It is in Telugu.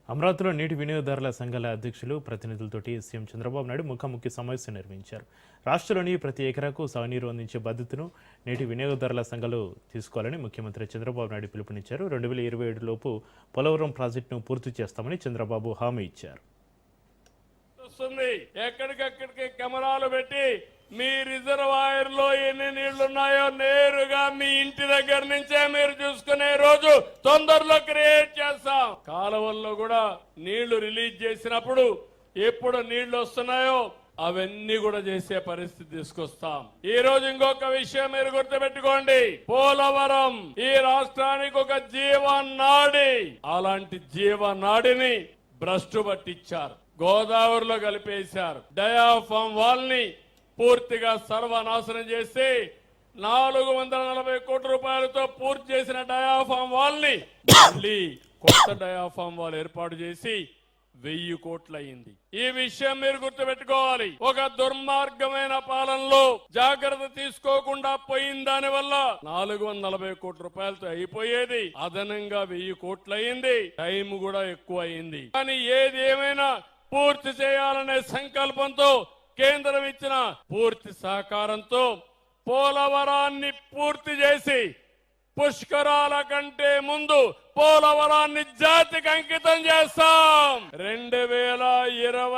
అమరావతిలో నీటి వినియోగదారుల సంఘాల అధ్యక్షులు ప్రతినిధులతోటి సీఎం చంద్రబాబు నాయుడు ముఖాముఖి సమావేశం నిర్వహించారు. రాష్ట్రంలోని ప్రతి ఎకరాకు సాగునీరు అందించే బాధ్యతను నీటి వినియోగదారుల సంఘాలు తీసుకోవాలని ముఖ్యమంత్రి చంద్రబాబు నాయుడు పిలుపునిచ్చారు. 2027 లోపు పోలవరం ప్రాజెక్టును పూర్తి చేస్తామని చంద్రబాబు హామీ ఇచ్చారు. ఎక్కడికక్కడికి కెమెరాలు పెట్టి మీ రిజర్వాయర్ లో ఎన్ని నీళ్లున్నాయో నేరుగా మీ ఇంటి దగ్గర నుంచే మీరు చూసుకునే రోజు తొందరలో క్రియేట్ చేస్తాం. కాలువల్లో కూడా నీళ్లు రిలీజ్ చేసినప్పుడు ఎప్పుడు నీళ్లు వస్తున్నాయో అవన్నీ కూడా చేసే పరిస్థితి తీసుకొస్తాం. ఈ రోజు ఇంకొక విషయం మీరు గుర్తుపెట్టుకోండి, పోలవరం ఈ రాష్ట్రానికి ఒక జీవనాడి. అలాంటి జీవనాడిని భ్రష్టు పట్టించారు, గోదావరిలో కలిపేశారు. డయాఫామ్ వాల్ ని పూర్తిగా సర్వనాశనం చేసి 440 కోట్ల రూపాయలతో పూర్తి చేసిన డయాఫామ్ వాల్ ని మళ్ళీ కొత్త డయాఫామ్ వాల్ ఏర్పాటు చేసి 1000 కోట్లు అయింది. ఈ విషయం మీరు గుర్తుపెట్టుకోవాలి. ఒక దుర్మార్గమైన పాలనలో జాగ్రత్త తీసుకోకుండా పోయిన దాని వల్ల 440 కోట్ల రూపాయలతో అయిపోయేది అదనంగా 1000 కోట్లు అయింది. టైం కూడా ఎక్కువ అయింది. కానీ ఏది ఏమైనా పూర్తి చేయాలనే సంకల్పంతో కేంద్రం ఇచ్చిన పూర్తి సహకారంతో పోలవరాన్ని పూర్తి చేసి పుష్కరాల కంటే ముందు పోలవరాన్ని జాతికి అంకితం చేస్తాం. 2027